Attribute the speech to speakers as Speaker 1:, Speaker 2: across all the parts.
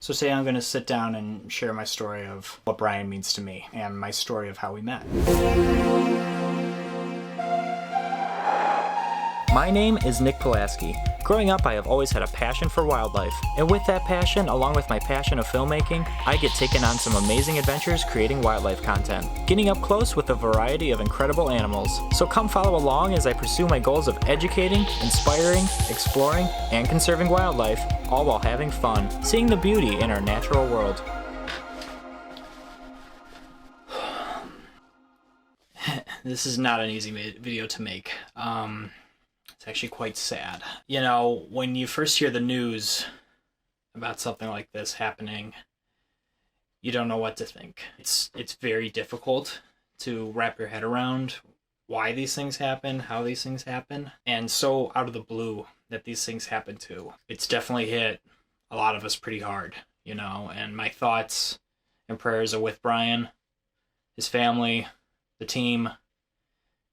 Speaker 1: So today I'm going to sit down and share my story of what Brian means to me and my story of how we met. My name is Nick Pulaski. Growing up, I have always had a passion for wildlife, and with that passion, along with my passion of filmmaking, I get taken on some amazing adventures creating wildlife content, getting up close with a variety of incredible animals. So come follow along as I pursue my goals of educating, inspiring, exploring, and conserving wildlife, all while having fun, seeing the beauty in our natural world. This is not an easy video to make. It's actually quite sad. You know, when you first hear the news about something like this happening, you don't know what to think. It's very difficult to wrap your head around why these things happen, how these things happen, and so out of the blue that these things happen too. It's definitely hit a lot of us pretty hard, you know, and my thoughts and prayers are with Brian, his family, the team,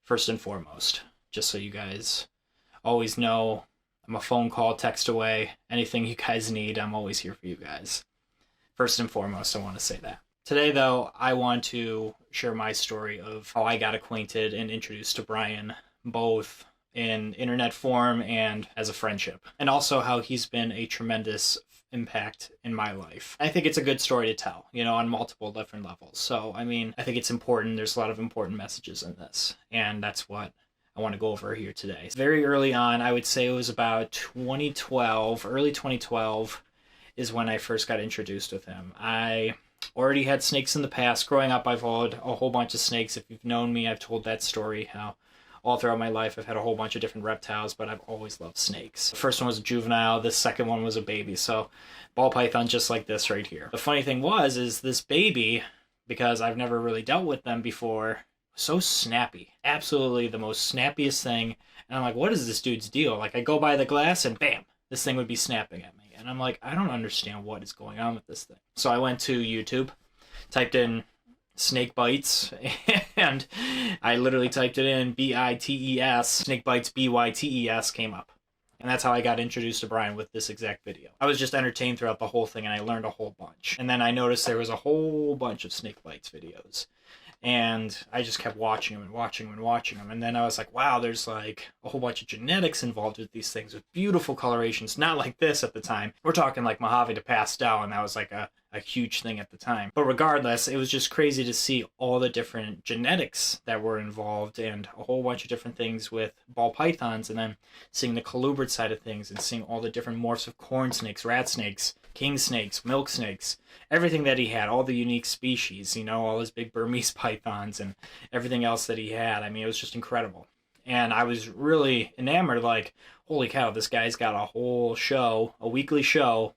Speaker 1: first and foremost, just so you guys always know. I'm a phone call, text away. Anything you guys need, I'm always here for you guys. First and foremost, I want to say that. Today, though, I want to share my story of how I got acquainted and introduced to Brian, both in internet form and as a friendship, and also how he's been a tremendous impact in my life. I think it's a good story to tell, you know, on multiple different levels. So, I mean, I think it's important. There's a lot of important messages in this, and that's what I want to go over here today. Very early on, I would say it was about 2012, early 2012 is when I first got introduced with him. I already had snakes in the past. Growing up, I've owned a whole bunch of snakes. If you've known me, I've told that story, how all throughout my life I've had a whole bunch of different reptiles, but I've always loved snakes. The first one was a juvenile, the second one was a baby. So ball python just like this right here. The funny thing is this baby, because I've never really dealt with them before, so snappy. Absolutely the most snappiest thing. And I'm like, what is this dude's deal? Like, I go by the glass and bam, this thing would be snapping at me. And I'm like, I don't understand what is going on with this thing. So I went to YouTube, typed in snake bites, and I literally typed it in B-I-T-E-S, snake bites B-Y-T-E-S came up. And that's how I got introduced to Brian with this exact video. I was just entertained throughout the whole thing, and I learned a whole bunch. And then I noticed there was a whole bunch of snake bites videos. And I just kept watching them and watching them and watching them. And then I was like, wow, there's like a whole bunch of genetics involved with these things with beautiful colorations. Not like this at the time. We're talking like Mojave to pastel, and that was like a huge thing at the time. But regardless, it was just crazy to see all the different genetics that were involved and a whole bunch of different things with ball pythons, and then seeing the colubrid side of things and seeing all the different morphs of corn snakes, rat snakes, king snakes, milk snakes, everything that he had, all the unique species, you know, all his big Burmese pythons and everything else that he had. I mean, it was just incredible. And I was really enamored, like, holy cow, this guy's got a whole show, a weekly show,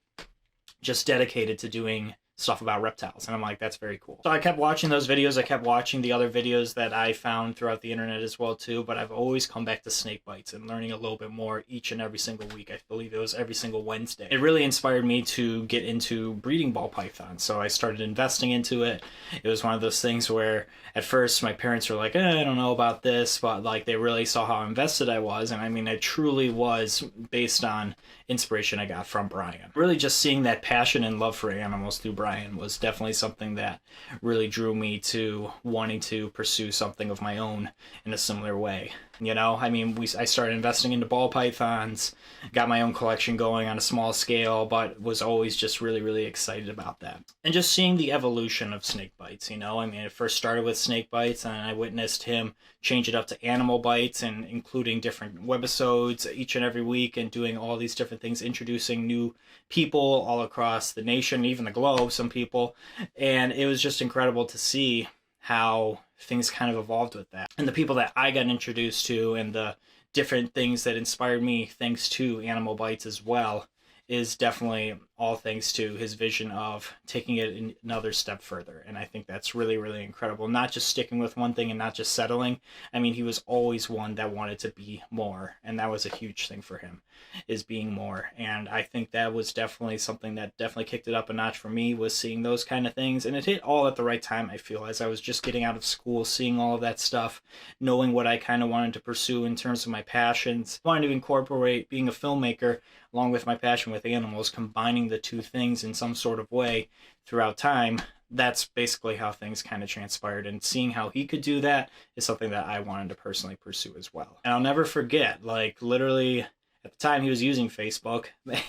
Speaker 1: just dedicated to doing stuff about reptiles. And I'm like, that's very cool. So I kept watching those videos. I kept watching the other videos that I found throughout the internet as well too, but I've always come back to snake bites and learning a little bit more each and every single week. I believe it was every single Wednesday. It really inspired me to get into breeding ball pythons. So I started investing into it. It was one of those things where at first my parents were like, I don't know about this, but like they really saw how invested I was. And I mean, it truly was based on inspiration I got from Brian. Really just seeing that passion and love for animals through Brian was definitely something that really drew me to wanting to pursue something of my own in a similar way. You know, I mean, I started investing into ball pythons, got my own collection going on a small scale, but was always just really, really excited about that. And just seeing the evolution of snake bites, you know, I mean, it first started with snake bites, and I witnessed him change it up to animal bites and including different webisodes each and every week and doing all these different things, introducing new people all across the nation, even the globe, some people. And it was just incredible to see how things kind of evolved with that. And the people that I got introduced to and the different things that inspired me thanks to animal bites as well is definitely all thanks to his vision of taking it another step further. And I think that's really, really incredible. Not just sticking with one thing and not just settling. I mean, he was always one that wanted to be more. And that was a huge thing for him, is being more. And I think that was definitely something that definitely kicked it up a notch for me, was seeing those kind of things. And it hit all at the right time, I feel, as I was just getting out of school, seeing all of that stuff, knowing what I kind of wanted to pursue in terms of my passions, wanting to incorporate being a filmmaker along with my passion with animals, combining the two things in some sort of way throughout time, that's basically how things kind of transpired. And seeing how he could do that is something that I wanted to personally pursue as well. And I'll never forget, like, literally at the time he was using Facebook,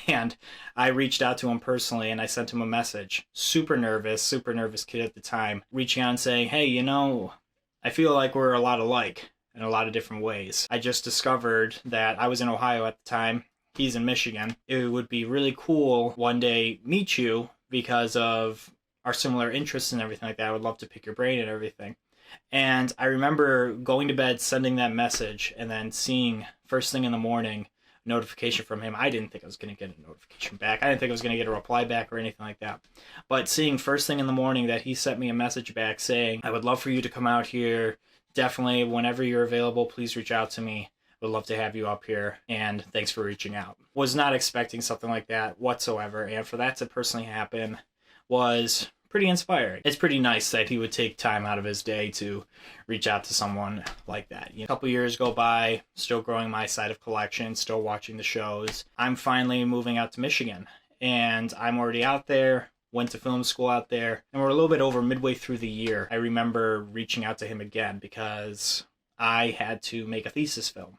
Speaker 1: and I reached out to him personally and I sent him a message. Super nervous kid at the time, reaching out and saying, hey, you know, I feel like we're a lot alike in a lot of different ways. I just discovered that I was in Ohio at the time. He's in Michigan. It would be really cool one day meet you because of our similar interests and everything like that. I would love to pick your brain and everything. And I remember going to bed, sending that message, and then seeing first thing in the morning notification from him. I didn't think I was going to get a notification back. I didn't think I was going to get a reply back or anything like that. But seeing first thing in the morning that he sent me a message back saying, I would love for you to come out here. Definitely, whenever you're available, please reach out to me. Would love to have you up here, and thanks for reaching out. Was not expecting something like that whatsoever, and for that to personally happen was pretty inspiring. It's pretty nice that he would take time out of his day to reach out to someone like that. You know, a couple years go by, still growing my side of collection, still watching the shows. I'm finally moving out to Michigan, and I'm already out there. Went to film school out there, and we're a little bit over midway through the year. I remember reaching out to him again because I had to make a thesis film.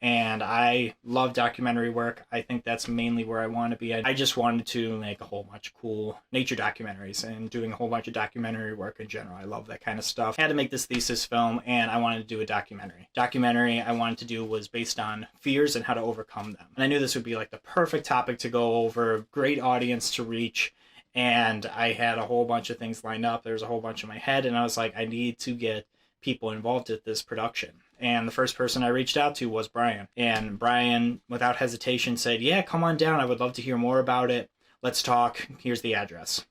Speaker 1: And I love documentary work. I think that's mainly where I want to be. I just wanted to make a whole bunch of cool nature documentaries and doing a whole bunch of documentary work in general. I love that kind of stuff. I had to make this thesis film, and I wanted to do a documentary. Documentary I wanted to do was based on fears and how to overcome them. And I knew this would be like the perfect topic to go over, great audience to reach. And I had a whole bunch of things lined up. There was a whole bunch in my head, and I was like, I need to get people involved at this production. And the first person I reached out to was Brian. And Brian, without hesitation, said, yeah, come on down. I would love to hear more about it. Let's talk. Here's the address.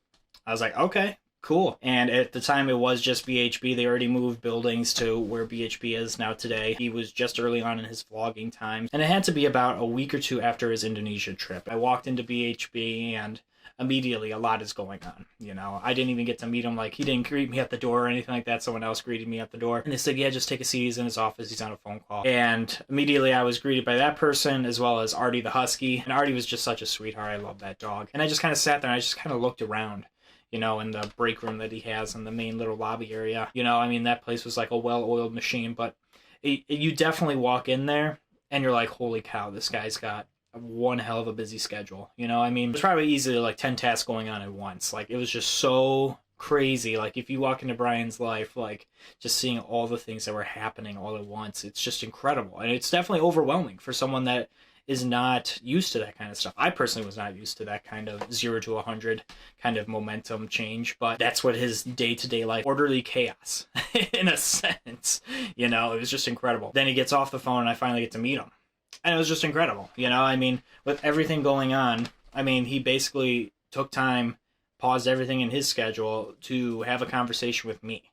Speaker 1: I was like, okay, cool. And at the time, it was just BHB. They already moved buildings to where BHB is now today. He was just early on in his vlogging time. And it had to be about a week or two after his Indonesia trip. I walked into BHB, and immediately a lot is going on. You know, I didn't even get to meet him. Like, he didn't greet me at the door or anything like that. Someone else greeted me at the door, and they said, yeah, just take a seat. He's in his office. He's on a phone call. And immediately I was greeted by that person, as well as Artie the husky. And Artie was just such a sweetheart. I love that dog. And I just kind of sat there and I just kind of looked around, you know, in the break room that he has in the main little lobby area. You know, I mean, that place was like a well-oiled machine, but you definitely walk in there and you're like, holy cow, this guy's got one hell of a busy schedule. You know, I mean, there's probably easily like 10 tasks going on at once. Like, it was just so crazy. Like, if you walk into Brian's life, like, just seeing all the things that were happening all at once, it's just incredible. And it's definitely overwhelming for someone that is not used to that kind of stuff. I personally was not used to that kind of 0 to 100 kind of momentum change, but that's what his day-to-day life, orderly chaos in a sense, you know, it was just incredible. Then he gets off the phone and I finally get to meet him. And it was just incredible, you know, I mean, with everything going on, I mean, he basically took time, paused everything in his schedule to have a conversation with me,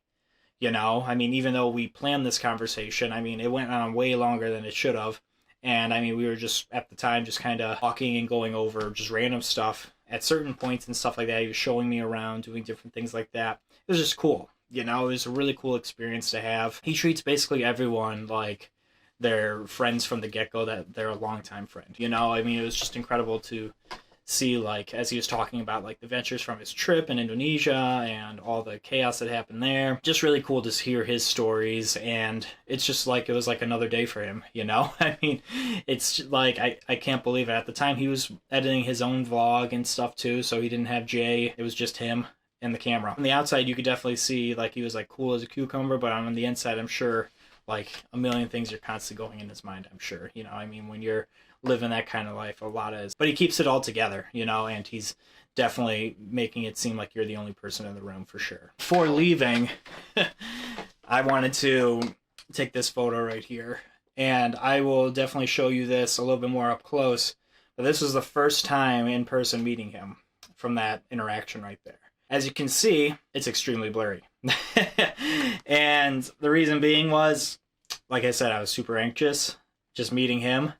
Speaker 1: you know, I mean, even though we planned this conversation, I mean, it went on way longer than it should have, and I mean, we were just, at the time, just kind of talking and going over just random stuff at certain points and stuff like that. He was showing me around, doing different things like that. It was just cool, you know, it was a really cool experience to have. He treats basically everyone like they're friends from the get-go, that they're a longtime friend. You know, I mean, it was just incredible to see, like, as he was talking about, like, the ventures from his trip in Indonesia and all the chaos that happened there. Just really cool to hear his stories, and it's just like, it was like another day for him, you know? I mean, it's like, I can't believe it. At the time, he was editing his own vlog and stuff, too, so he didn't have Jay. It was just him and the camera. On the outside, you could definitely see, like, he was, like, cool as a cucumber, but on the inside, I'm sure, like, a million things are constantly going in his mind, I'm sure. You know, I mean, when you're living that kind of life, a lot is. But he keeps it all together, you know, and he's definitely making it seem like you're the only person in the room, for sure. Before leaving, I wanted to take this photo right here. And I will definitely show you this a little bit more up close. But this was the first time in person meeting him from that interaction right there. As you can see, it's extremely blurry. And the reason being was, like I said, I was super anxious just meeting him.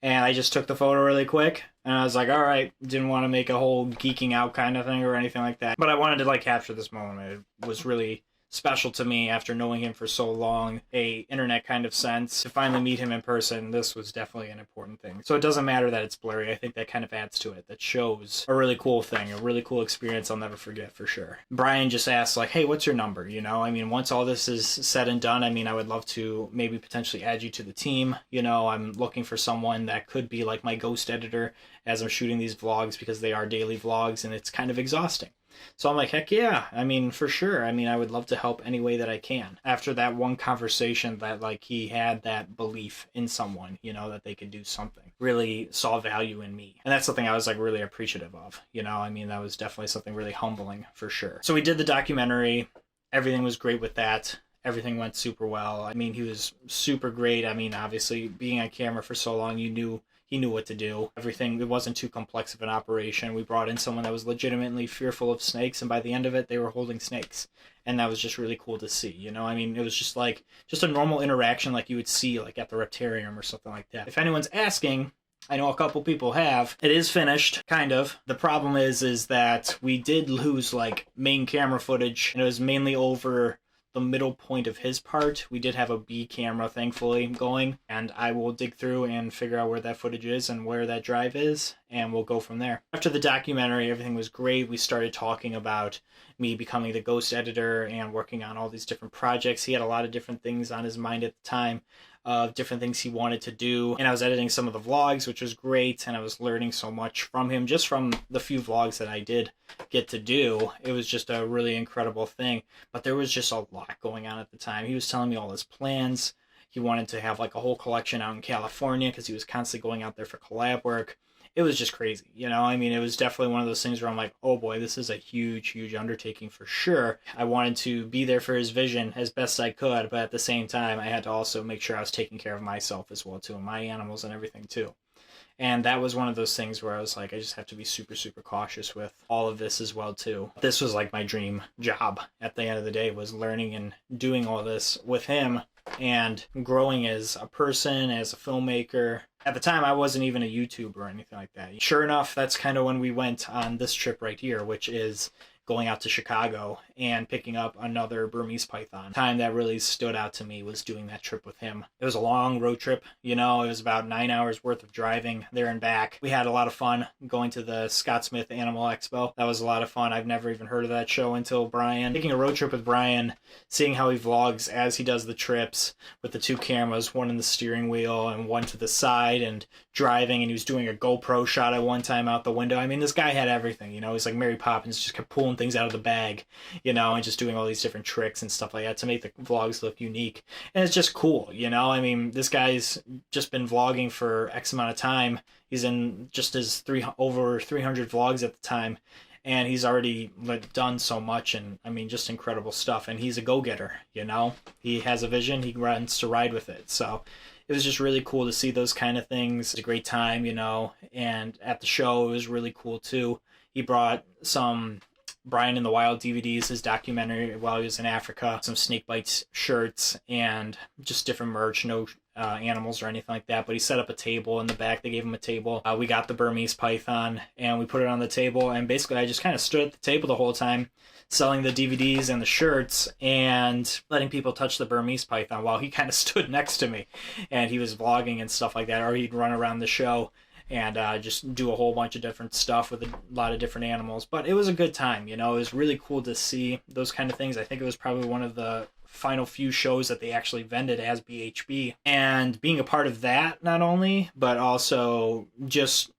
Speaker 1: And I just took the photo really quick. And I was like, all right, didn't want to make a whole geeking out kind of thing or anything like that. But I wanted to, like, capture this moment. It was really special to me after knowing him for so long, a internet kind of sense. To finally meet him in person, this was definitely an important thing. So it doesn't matter that it's blurry. I think that kind of adds to it. That shows a really cool thing, a really cool experience I'll never forget for sure. Brian just asked, like, hey, what's your number? You know, I mean, once all this is said and done, I mean, I would love to maybe potentially add you to the team. You know, I'm looking for someone that could be like my ghost editor as I'm shooting these vlogs, because they are daily vlogs and it's kind of exhausting. So I'm like, heck yeah, I mean, for sure. I mean, I would love to help any way that I can. After that one conversation, that like he had that belief in someone, you know, that they could do something, really saw value in me. And that's something I was like really appreciative of, you know, I mean, that was definitely something really humbling for sure. So we did the documentary. Everything was great with that. Everything went super well. I mean, he was super great. I mean, obviously being on camera for so long, he knew what to do. Everything, it wasn't too complex of an operation. We brought in someone that was legitimately fearful of snakes, and by the end of it, they were holding snakes. And that was just really cool to see, you know? I mean, it was just like, just a normal interaction like you would see like at the Reptarium or something like that. If anyone's asking, I know a couple people have. It is finished, kind of. The problem is that we did lose like main camera footage, and it was mainly over the middle point of his part. We did have a B camera, thankfully, going, and I will dig through and figure out where that footage is and where that drive is, and we'll go from there. After the documentary, everything was great. We started talking about me becoming the ghost editor and working on all these different projects. He had a lot of different things on his mind at the time, of different things he wanted to do, and I was editing some of the vlogs, which was great, and I was learning so much from him just from the few vlogs that I did get to do. It was just a really incredible thing, but there was just a lot going on at the time. He was telling me all his plans. He wanted to have like a whole collection out in California because he was constantly going out there for collab work. It was just crazy, you know? I mean, it was definitely one of those things where I'm like, oh boy, this is a huge, huge undertaking for sure. I wanted to be there for his vision as best I could, but at the same time, I had to also make sure I was taking care of myself as well, too, and my animals and everything, too. And that was one of those things where I was like, I just have to be super, super cautious with all of this as well, too. This was like my dream job at the end of the day, was learning and doing all this with him and growing as a person, as a filmmaker. At the time, I wasn't even a YouTuber or anything like that. Sure enough, that's kind of when we went on this trip right here, which is going out to Chicago and picking up another Burmese python. The time that really stood out to me was doing that trip with him. It was a long road trip, you know, it was about 9 hours worth of driving there and back. We had a lot of fun going to the Scott Smith Animal Expo. That was a lot of fun. I've never even heard of that show until Brian. Taking a road trip with Brian, seeing how he vlogs as he does the trips with the two cameras, one in the steering wheel and one to the side, and driving, and he was doing a GoPro shot at one time out the window. I mean, this guy had everything, you know, he's like Mary Poppins, just kept pulling things out of the bag, you know, and just doing all these different tricks and stuff like that to make the vlogs look unique. And it's just cool, you know? I mean, this guy's just been vlogging for X amount of time. He's in just his over 300 vlogs at the time, and he's already done so much, and I mean, just incredible stuff. And he's a go-getter, you know? He has a vision, he wants to ride with it. So it was just really cool to see those kind of things. It's a great time, you know, and at the show, it was really cool too. He brought some Brian in the Wild DVDs, his documentary while he was in Africa, some snake bites shirts, and just different merch, no animals or anything like that, but he set up a table in the back. They gave him a table. We got the Burmese python, and we put it on the table, and basically I just kind of stood at the table the whole time, selling the DVDs and the shirts and letting people touch the Burmese python while he kind of stood next to me, and he was vlogging and stuff like that, or he'd run around the show and just do a whole bunch of different stuff with a lot of different animals. But it was a good time, you know. It was really cool to see those kind of things. I think it was probably one of the final few shows that they actually vended as BHB, and being a part of that, not only, but also just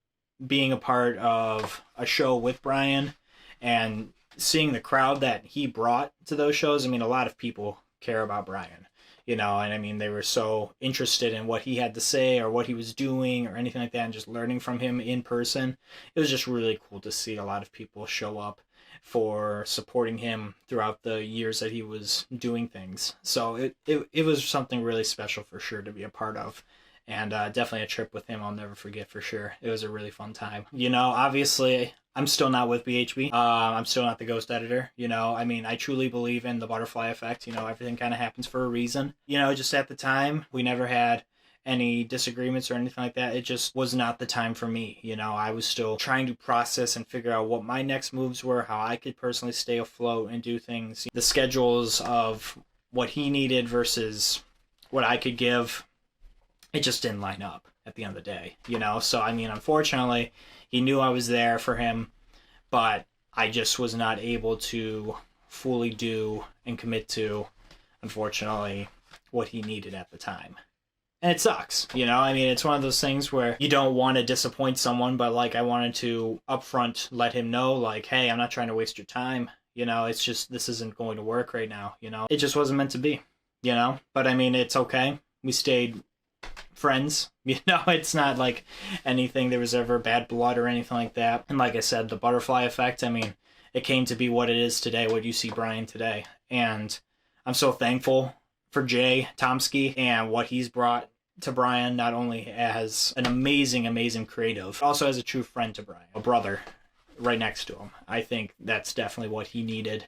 Speaker 1: being a part of a show with Brian and seeing the crowd that he brought to those shows. I mean, a lot of people care about Brian, you know, and I mean, they were so interested in what he had to say or what he was doing or anything like that, and just learning from him in person. It was just really cool to see a lot of people show up for supporting him throughout the years that he was doing things. So it was something really special for sure to be a part of. And definitely a trip with him I'll never forget for sure. It was a really fun time. You know, obviously, I'm still not with BHB. I'm still not the ghost editor. You know, I mean, I truly believe in the butterfly effect. You know, everything kind of happens for a reason. You know, just at the time, we never had any disagreements or anything like that. It just was not the time for me. You know, I was still trying to process and figure out what my next moves were, how I could personally stay afloat and do things. The schedules of what he needed versus what I could give, it just didn't line up at the end of the day, you know? So, I mean, unfortunately, he knew I was there for him, but I just was not able to fully do and commit to, unfortunately, what he needed at the time. And it sucks, you know? I mean, it's one of those things where you don't want to disappoint someone, but, like, I wanted to upfront let him know, like, hey, I'm not trying to waste your time. You know, it's just, this isn't going to work right now, you know? It just wasn't meant to be, you know? But, I mean, it's okay. We stayed friends, you know? It's not like anything, there was ever bad blood or anything like that. And like I said, the butterfly effect, I mean, it came to be what it is today, what you see Brian today. And I'm so thankful for Jay Tomsky and what he's brought to Brian, not only as an amazing, amazing creative, but also as a true friend to Brian, a brother right next to him. I think that's definitely what he needed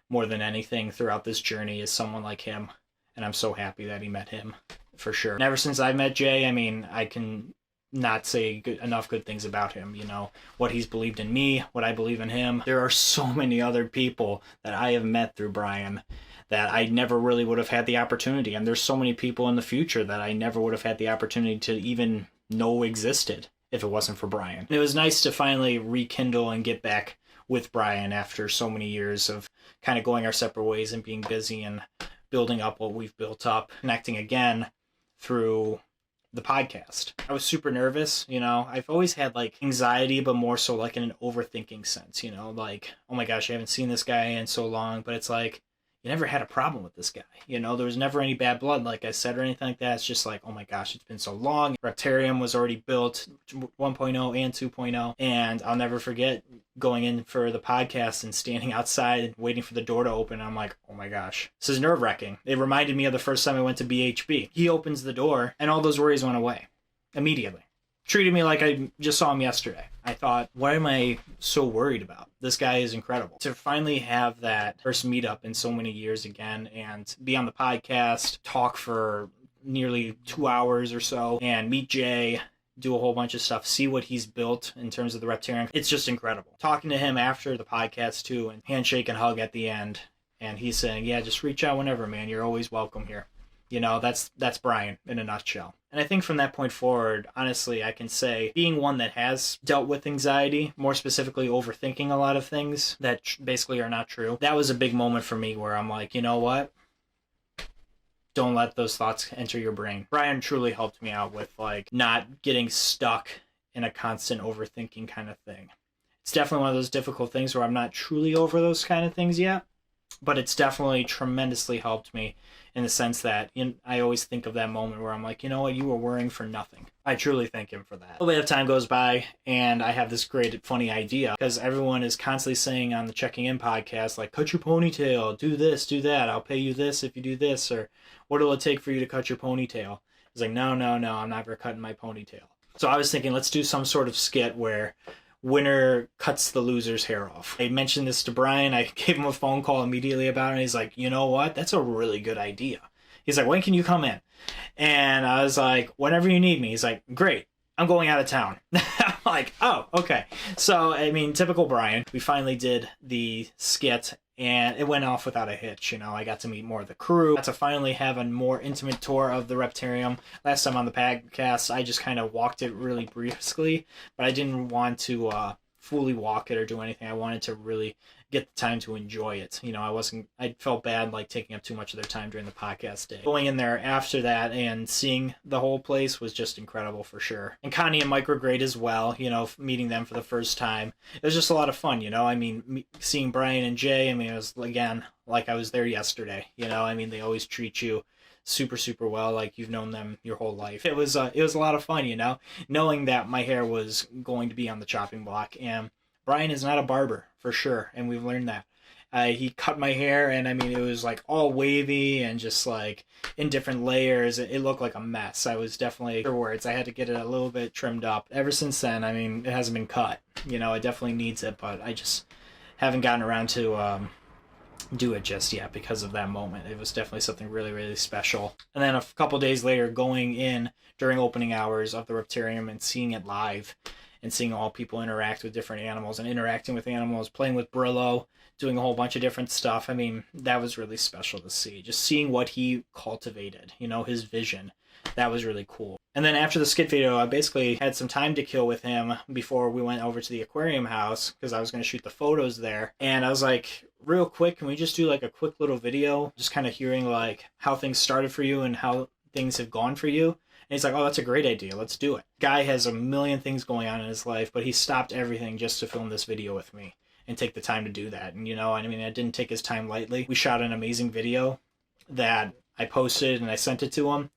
Speaker 1: more than anything throughout this journey, is someone like him. And I'm so happy that he met him, for sure. And ever since I met Jay, I mean, I can not say enough good things about him. You know, what he's believed in me, what I believe in him. There are so many other people that I have met through Brian that I never really would have had the opportunity. And there's so many people in the future that I never would have had the opportunity to even know existed if it wasn't for Brian. It was nice to finally rekindle and get back with Brian after so many years of kind of going our separate ways and being busy and building up what we've built up, connecting again through the podcast. I was super nervous, you know. I've always had like anxiety, but more so like in an overthinking sense, you know, like, oh my gosh, I haven't seen this guy in so long, but it's like, you never had a problem with this guy, you know. There was never any bad blood, like I said, or anything like that. It's just like, oh my gosh, it's been so long. Reptarium was already built, 1.0 and 2.0, and I'll never forget going in for the podcast and standing outside and waiting for the door to open. I'm like, oh my gosh, this is nerve-wracking. It reminded me of the first time I went to BHB. He opens the door, and all those worries went away immediately. Treated me like I just saw him yesterday. I thought, what am I so worried about? This guy is incredible. To finally have that first meetup in so many years again and be on the podcast, talk for nearly 2 hours or so, and meet Jay, do a whole bunch of stuff, see what he's built in terms of the Reptarium. It's just incredible. Talking to him after the podcast too, and handshake and hug at the end. And he's saying, yeah, just reach out whenever, man. You're always welcome here. You know, that's Brian in a nutshell. And I think from that point forward, honestly, I can say, being one that has dealt with anxiety, more specifically overthinking a lot of things that basically are not true, that was a big moment for me where I'm like, you know what? Don't let those thoughts enter your brain. Brian truly helped me out with like not getting stuck in a constant overthinking kind of thing. It's definitely one of those difficult things where I'm not truly over those kind of things yet, but it's definitely tremendously helped me in the sense that I always think of that moment where I'm like, you know what, you were worrying for nothing. I truly thank him for that. A little bit of time goes by, and I have this great, funny idea, because everyone is constantly saying on the Checking In podcast, like, cut your ponytail, do this, do that, I'll pay you this if you do this, or what will it take for you to cut your ponytail? He's like, no, I'm never cutting my ponytail. So I was thinking, let's do some sort of skit where winner cuts the loser's hair off. I mentioned this to Brian. I gave him a phone call immediately about it. And he's like, you know what? That's a really good idea. He's like, when can you come in? And I was like, whenever you need me. He's like, great. I'm going out of town. I'm like, oh, okay. So, I mean, typical Brian. We finally did the skit, and it went off without a hitch. You know, I got to meet more of the crew. Got to finally have a more intimate tour of the Reptarium. Last time on the podcast, I just kind of walked it really briskly, but I didn't want to fully walk it or do anything. I wanted to really get the time to enjoy it. You know, I felt bad like taking up too much of their time during the podcast day. Going in there after that and seeing the whole place was just incredible for sure. And Connie and Mike were great as well, you know, meeting them for the first time. It was just a lot of fun, you know. I mean, seeing Brian and Jay, I mean, it was, again, like I was there yesterday, you know. I mean, they always treat you super, super well, like you've known them your whole life. It was a lot of fun, you know, knowing that my hair was going to be on the chopping block. And Brian is not a barber, for sure, and we've learned that. He cut my hair, and I mean, it was like all wavy and just like in different layers. It looked like a mess. I was definitely, for words, I had to get it a little bit trimmed up. Ever since then, I mean, it hasn't been cut. You know, it definitely needs it, but I just haven't gotten around to do it just yet because of that moment. It was definitely something really, really special. And then a couple days later, going in during opening hours of the Reptarium and seeing it live and seeing all people interact with different animals and interacting with animals, playing with Brillo, doing a whole bunch of different stuff. I mean, that was really special to see. Just seeing what he cultivated, you know, his vision. That was really cool. And then after the skit video, I basically had some time to kill with him before we went over to the aquarium house because I was going to shoot the photos there. And I was like, real quick, can we just do like a quick little video, just kind of hearing like how things started for you and how things have gone for you? And he's like, oh, that's a great idea. Let's do it. Guy has a million things going on in his life, but he stopped everything just to film this video with me and take the time to do that. And, you know, I mean, I didn't take his time lightly. We shot an amazing video that I posted and I sent it to him.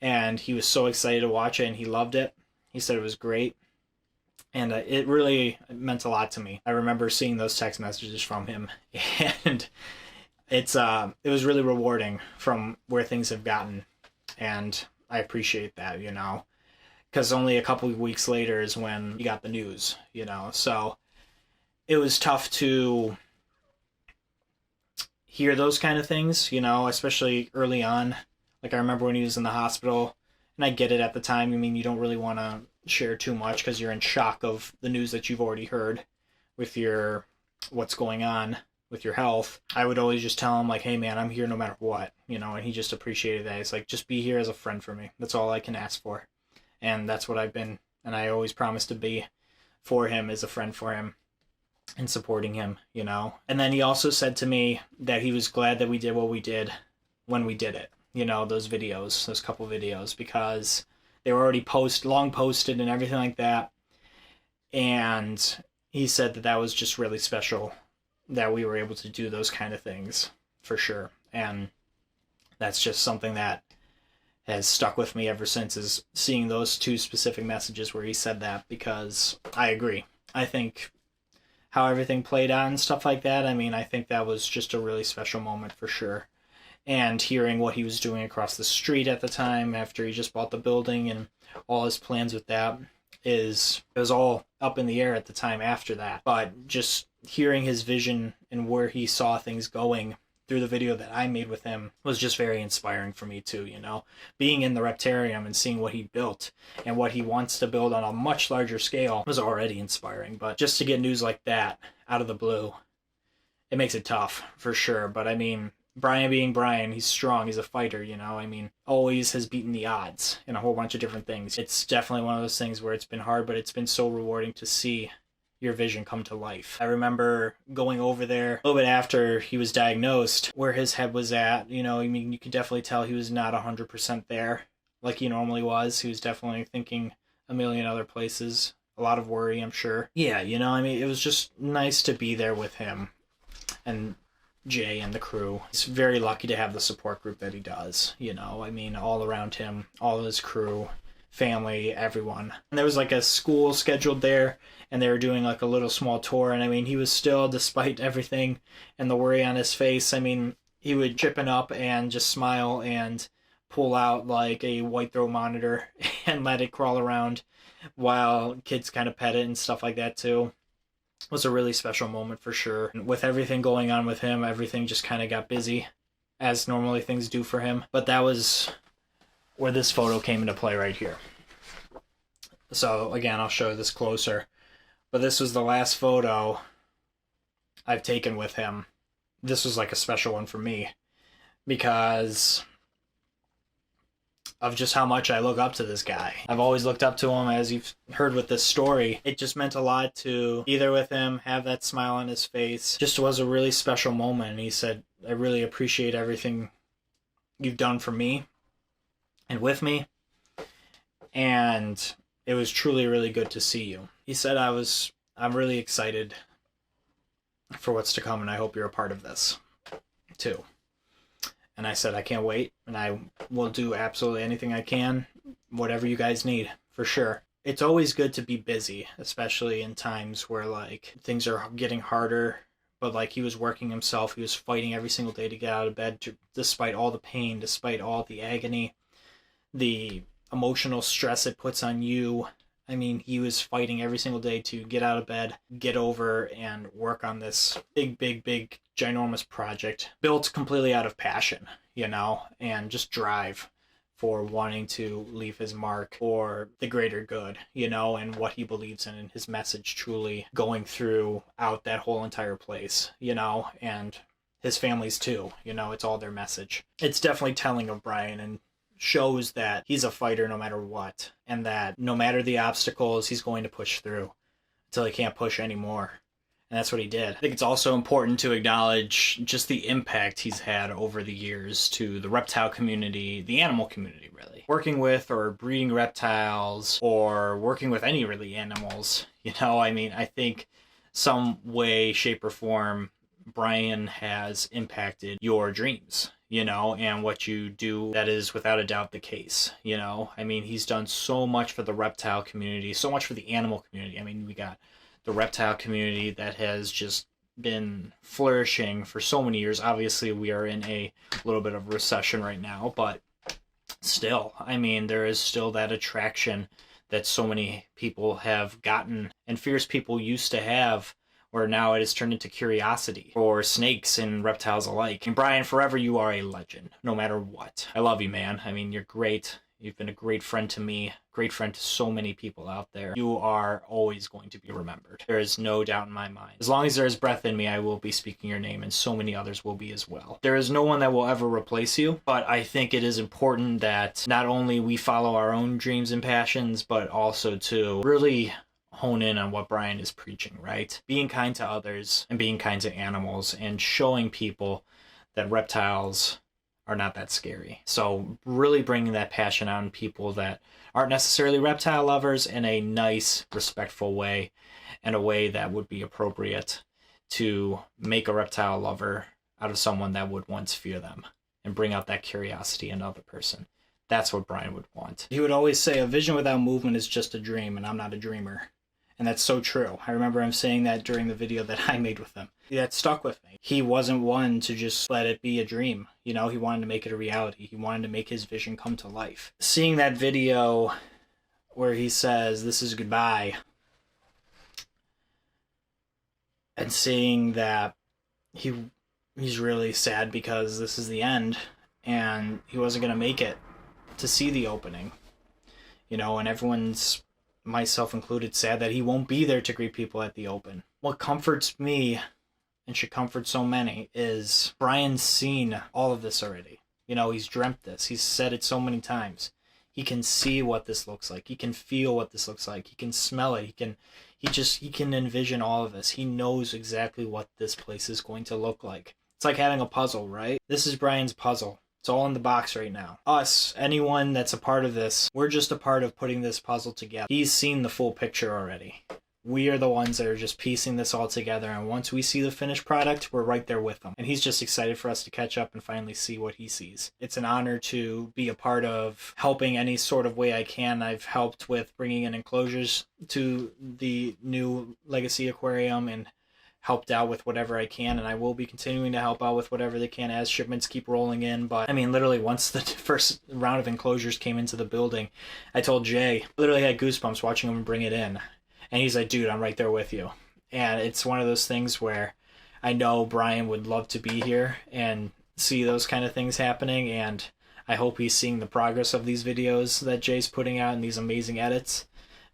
Speaker 1: And he was so excited to watch it and he loved it. He said it was great. And it really meant a lot to me. I remember seeing those text messages from him. And it was really rewarding from where things have gotten. And I appreciate that, you know. Because only a couple of weeks later is when you got the news, you know. So it was tough to hear those kind of things, you know, especially early on. Like, I remember when he was in the hospital, and I get it at the time. I mean, you don't really want to share too much because you're in shock of the news that you've already heard with your what's going on with your health. I would always just tell him, like, hey, man, I'm here no matter what, you know, and he just appreciated that. He's like, just be here as a friend for me. That's all I can ask for. And that's what I've been, and I always promise to be for him as a friend for him and supporting him, you know. And then he also said to me that he was glad that we did what we did when we did it. You know, those videos, those couple videos, because they were already long posted and everything like that. And he said that that was just really special that we were able to do those kind of things, for sure. And that's just something that has stuck with me ever since, is seeing those two specific messages where he said that, because I agree. I think how everything played out and stuff like that, I mean, I think that was just a really special moment for sure. And hearing what he was doing across the street at the time after he just bought the building and all his plans with that, it was all up in the air at the time after that. But just hearing his vision and where he saw things going through the video that I made with him was just very inspiring for me too, you know. Being in the Reptarium and seeing what he built and what he wants to build on a much larger scale was already inspiring. But just to get news like that out of the blue, it makes it tough, for sure. But I mean, Brian being Brian, he's strong, he's a fighter, you know, I mean, always has beaten the odds in a whole bunch of different things. It's definitely one of those things where it's been hard, but it's been so rewarding to see your vision come to life. I remember going over there a little bit after he was diagnosed, where his head was at, you know, I mean, you could definitely tell he was not 100% there like he normally was. He was definitely thinking a million other places, a lot of worry, I'm sure. Yeah, you know, I mean, it was just nice to be there with him and Jay and the crew. He's very lucky to have the support group that he does, you know, I mean, all around him, all of his crew, family, everyone. And there was like a school scheduled there, and they were doing like a little small tour, and I mean, he was still, despite everything and the worry on his face, I mean, he would chippen up and just smile and pull out like a white throat monitor and let it crawl around while kids kind of pet it and stuff like that too. Was a really special moment for sure. And with everything going on with him, everything just kind of got busy, as normally things do for him. But that was where this photo came into play right here. So again, I'll show this closer. But this was the last photo I've taken with him. This was like a special one for me because of just how much I look up to this guy. I've always looked up to him, as you've heard with this story. It just meant a lot to be there with him, have that smile on his face. Just was a really special moment. And he said, I really appreciate everything you've done for me and with me. And it was truly really good to see you. He said, I'm really excited for what's to come, and I hope you're a part of this too. And I said, I can't wait, and I will do absolutely anything I can, whatever you guys need, for sure. It's always good to be busy, especially in times where, like, things are getting harder, but, like, he was working himself. He was fighting every single day to get out of bed, despite all the pain, despite all the agony, the emotional stress it puts on you. I mean, he was fighting every single day to get out of bed, get over, and work on this big, big, big ginormous project built completely out of passion, you know, and just drive for wanting to leave his mark for the greater good, you know, and what he believes in and his message truly going throughout that whole entire place, you know, and his families too, you know, it's all their message. It's definitely telling of Brian and shows that he's a fighter no matter what, and that no matter the obstacles, he's going to push through until he can't push anymore. And that's what he did. I think it's also important to acknowledge just the impact he's had over the years to the reptile community, the animal community, really. Working with or breeding reptiles or working with any really animals, you know, I mean, I think some way, shape, or form, Brian has impacted your dreams, you know, and what you do. That is without a doubt the case, you know. I mean, he's done so much for the reptile community, so much for the animal community. I mean, we got the reptile community that has just been flourishing for so many years. Obviously, we are in a little bit of recession right now, but still, I mean, there is still that attraction that so many people have gotten and fears people used to have, where now it has turned into curiosity for snakes and reptiles alike. And Brian, forever you are a legend, no matter what. I love you, man. I mean, you're great. You've been a great friend to me, great friend to so many people out there. You are always going to be remembered. There is no doubt in my mind. As long as there is breath in me, I will be speaking your name, and so many others will be as well. There is no one that will ever replace you, but I think it is important that not only we follow our own dreams and passions, but also to really hone in on what Brian is preaching, right? Being kind to others and being kind to animals and showing people that reptiles are not that scary. So really bringing that passion on people that aren't necessarily reptile lovers in a nice, respectful way, and a way that would be appropriate to make a reptile lover out of someone that would once fear them and bring out that curiosity in another person. That's what Brian would want. He would always say, a vision without movement is just a dream, and I'm not a dreamer. And that's so true. I remember him saying that during the video that I made with him. That stuck with me. He wasn't one to just let it be a dream. You know, he wanted to make it a reality. He wanted to make his vision come to life. Seeing that video where he says, "This is goodbye," and seeing that he's really sad because this is the end, and he wasn't going to make it to see the opening. You know, and everyone's, myself included, sad that he won't be there to greet people at the open. What comforts me, and should comfort so many, is Brian's seen all of this already. You know, he's dreamt this. He's said it so many times. He can see what this looks like. He can feel what this looks like. He can smell it. He can envision all of this. He knows exactly what this place is going to look like. It's like having a puzzle, right? This is Brian's puzzle. It's all in the box right now. Us, anyone that's a part of this, we're just a part of putting this puzzle together. He's seen the full picture already. We are the ones that are just piecing this all together, and once we see the finished product, we're right there with him. And he's just excited for us to catch up and finally see what he sees. It's an honor to be a part of helping any sort of way I can. I've helped with bringing in enclosures to the new Legacy Aquarium and helped out with whatever I can, and I will be continuing to help out with whatever they can as shipments keep rolling in. But I mean, literally, once the first round of enclosures came into the building, I told Jay, literally had goosebumps watching him bring it in. And he's like, "Dude, I'm right there with you." And it's one of those things where I know Brian would love to be here and see those kind of things happening, and I hope he's seeing the progress of these videos that Jay's putting out and these amazing edits,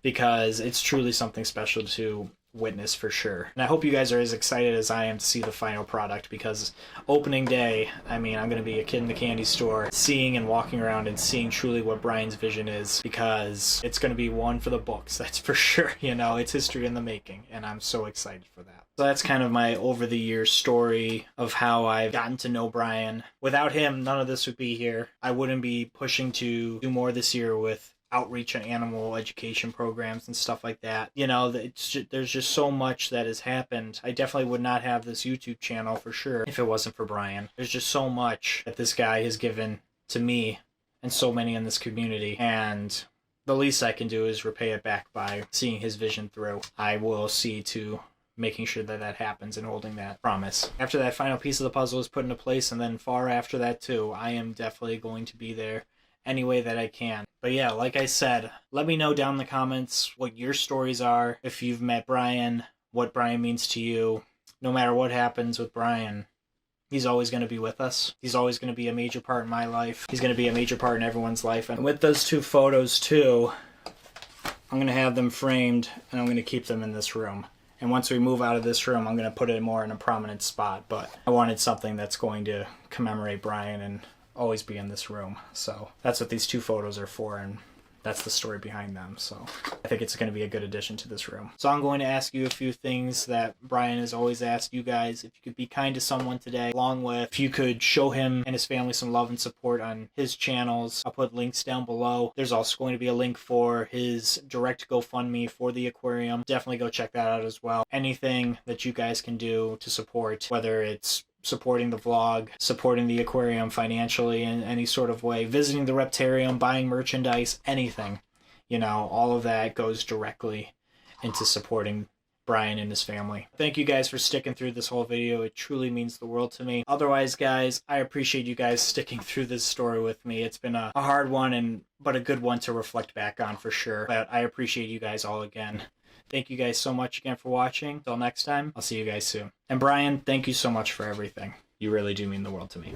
Speaker 1: because it's truly something special to witness for sure. And I hope you guys are as excited as I am to see the final product, because opening day, I mean, I'm going to be a kid in the candy store seeing and walking around and seeing truly what Brian's vision is, because it's going to be one for the books, that's for sure. You know, it's history in the making, and I'm so excited for that. So that's kind of my over the years story of how I've gotten to know Brian. Without him, none of this would be here. I wouldn't be pushing to do more this year with outreach and animal education programs and stuff like that. You know, there's just so much that has happened. I definitely would not have this YouTube channel for sure if it wasn't for Brian. There's just so much that this guy has given to me and so many in this community, and the least I can do is repay it back by seeing his vision through. I will see to making sure that that happens and holding that promise. After that final piece of the puzzle is put into place, and then far after that too, I am definitely going to be there any way that I can. But yeah, like I said, let me know down in the comments what your stories are. If you've met Brian, what Brian means to you. No matter what happens with Brian, He's always going to be with us. He's always going to be a major part in my life. He's going to be a major part in everyone's life. And with those 2 photos too, I'm going to have them framed and I'm going to keep them in this room. And once we move out of this room, I'm going to put it more in a prominent spot. But I wanted something that's going to commemorate Brian and always be in this room. So that's what these 2 photos are for, and that's the story behind them. So I think it's going to be a good addition to this room. So I'm going to ask you a few things that Brian has always asked you guys. If you could be kind to someone today, along with if you could show him and his family some love and support on his channels. I'll put links down below. There's also going to be a link for his direct GoFundMe for the aquarium. Definitely go check that out as well. Anything that you guys can do to support, whether it's supporting the vlog, supporting the aquarium financially in any sort of way, visiting the Reptarium, buying merchandise, anything, you know, all of that goes directly into supporting Brian and his family. Thank you guys for sticking through this whole video. It truly means the world to me. Otherwise, guys, I appreciate you guys sticking through this story with me. It's been a hard one, but a good one to reflect back on for sure. But I appreciate you guys all again. Thank you guys so much again for watching. Until next time, I'll see you guys soon. And Brian, thank you so much for everything. You really do mean the world to me.